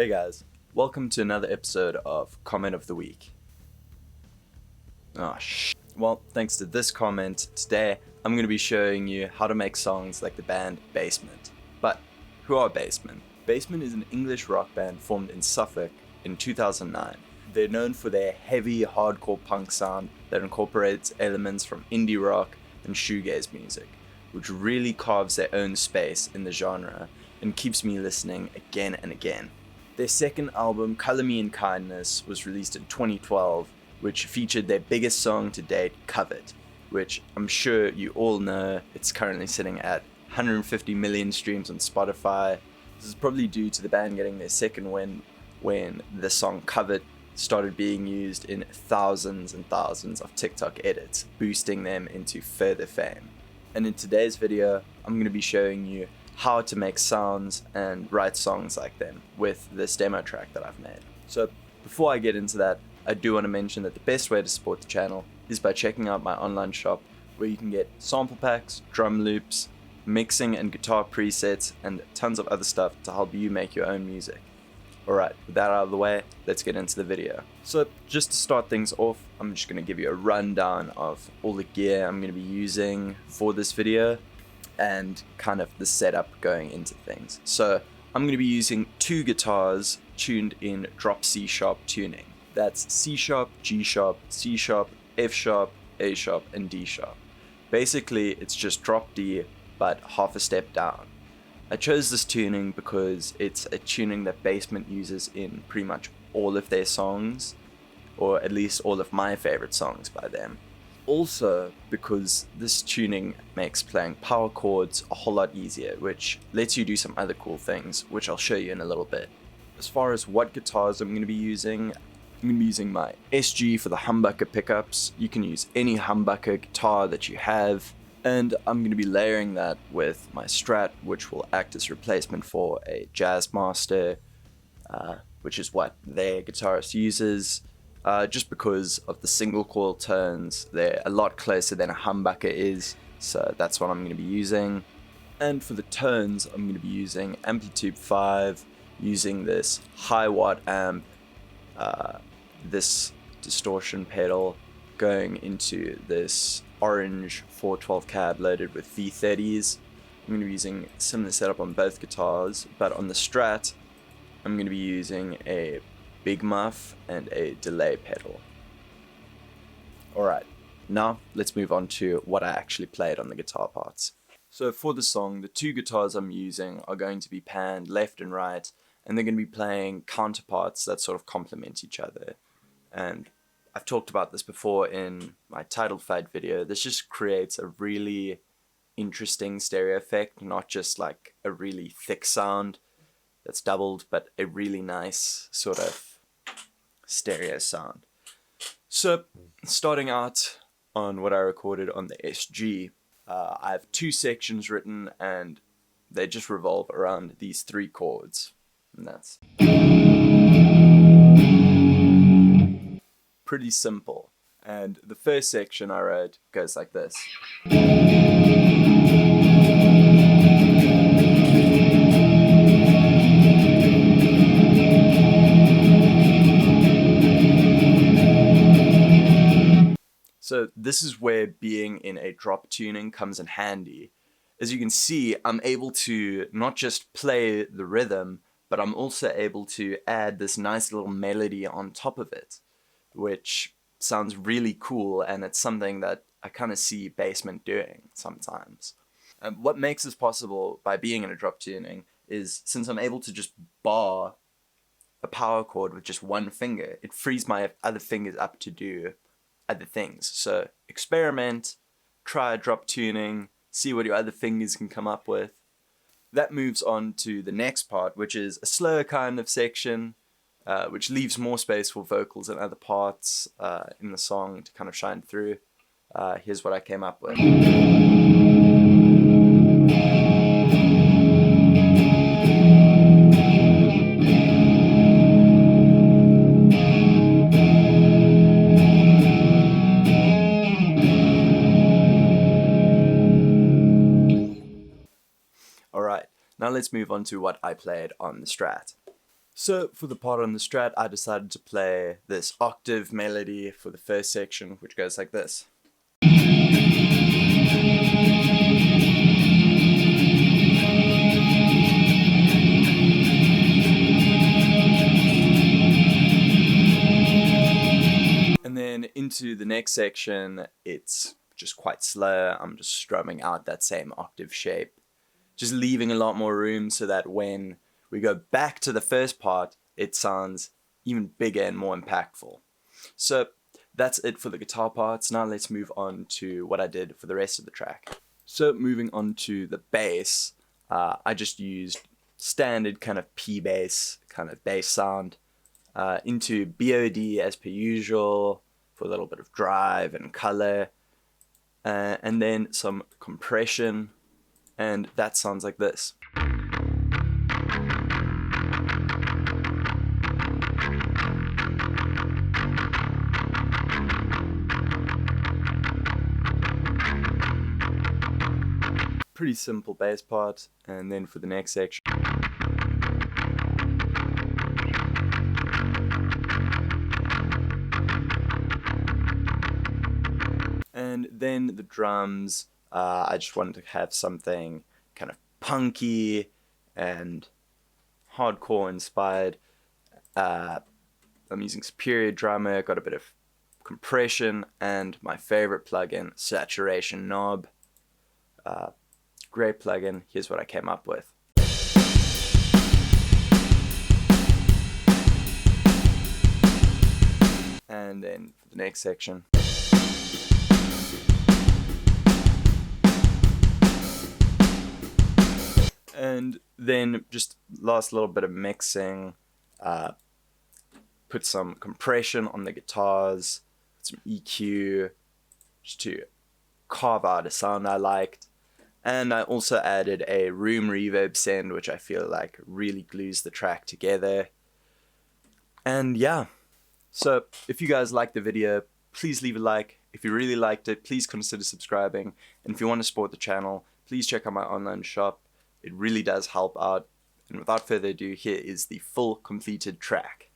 Hey guys, welcome to another episode of Comment of the Week. Well, thanks to this comment, today I'm going to be showing you how to make songs like the band Basement. But who are Basement? Basement is an English rock band formed in Suffolk in 2009. They're known for their heavy hardcore punk sound that incorporates elements from indie rock and shoegaze music, which really carves their own space in the genre and keeps me listening again and again. Their second album, Color Me in Kindness, was released in 2012, which featured their biggest song to date, Covered, which I'm sure you all know. It's currently sitting at 150 million streams on Spotify. This is probably due to the band getting their second win when the song Covered started being used in thousands and thousands of TikTok edits, boosting them into further fame. And in today's video, I'm going to be showing you how to make sounds and write songs like them with this demo track that I've made. So before I get into that, I do want to mention that the best way to support the channel is by checking out my online shop, where you can get sample packs, drum loops, mixing and guitar presets, and tons of other stuff to help you make your own music. Alright, with that out of the way, let's get into the video. So just to start things off, I'm just going to give you a rundown of all the gear I'm going to be using for this video and kind of the setup going into things. So I'm going to be using two guitars tuned in drop C sharp tuning. That's C sharp, G sharp, C sharp, F sharp, A sharp, and D sharp. Basically, it's just drop D, but half a step down. I chose this tuning because it's a tuning that Basement uses in pretty much all of their songs, or at least all of my favorite songs by them. Also, because this tuning makes playing power chords a whole lot easier, which lets you do some other cool things, which I'll show you in a little bit. As far as what guitars I'm going to be using my SG for the humbucker pickups. You can use any humbucker guitar that you have. And I'm going to be layering that with my Strat, which will act as replacement for a Jazzmaster, which is what their guitarist uses. Just because of the single coil tones, they're a lot closer than a humbucker is, so that's what I'm going to be using. And for the tones, I'm going to be using Amplitude 5, using this high watt amp, this distortion pedal, going into this orange 412 cab loaded with V30s. I'm going to be using a similar setup on both guitars, but on the Strat, I'm going to be using a big muff and a delay pedal. Alright, now let's move on to what I actually played on the guitar parts. So for the song, the two guitars I'm using are going to be panned left and right, and they're going to be playing counterparts that sort of complement each other. And I've talked about this before in my title fight video. This just creates a really interesting stereo effect, not just like a really thick sound that's doubled, but a really nice sort of stereo sound. So starting out on what I recorded on the SG, I have two sections written and they just revolve around these three chords, and that's pretty simple. And the first section I wrote goes like this. So this is where being in a drop tuning comes in handy. As you can see, I'm able to not just play the rhythm, but I'm also able to add this nice little melody on top of it, which sounds really cool, and it's something that I kind of see Basement doing sometimes. What makes this possible by being in a drop tuning is, since I'm able to just bar a power chord with just one finger, it frees my other fingers up to do other things. So experiment, try drop tuning, see what your other fingers can come up with. That moves on to the next part, which is a slower kind of section, which leaves more space for vocals and other parts in the song to kind of shine through. Here's what I came up with. Alright, now let's move on to what I played on the Strat. So for the part on the Strat, I decided to play this octave melody for the first section, which goes like this. And then into the next section, it's just quite slow. I'm just strumming out that same octave shape, just leaving a lot more room so that when we go back to the first part, it sounds even bigger and more impactful. So that's it for the guitar parts. Now let's move on to what I did for the rest of the track. So moving on to the bass, I just used standard kind of P bass, kind of bass sound, into BOD as per usual for a little bit of drive and color, and then some compression, and that sounds like this. Pretty simple bass part, and then for the next section. And then the drums, I just wanted to have something kind of punky and hardcore inspired. I'm using Superior Drummer, got a bit of compression, and my favorite plugin, Saturation Knob. Great plugin. Here's what I came up with. And then for the next section. And then just last little bit of mixing, put some compression on the guitars, some EQ, just to carve out a sound I liked. And I also added a room reverb send, which I feel like really glues the track together. And yeah, so if you guys liked the video, please leave a like. If you really liked it, please consider subscribing. And if you want to support the channel, please check out my online shop. It really does help out. And without further ado, here is the full completed track.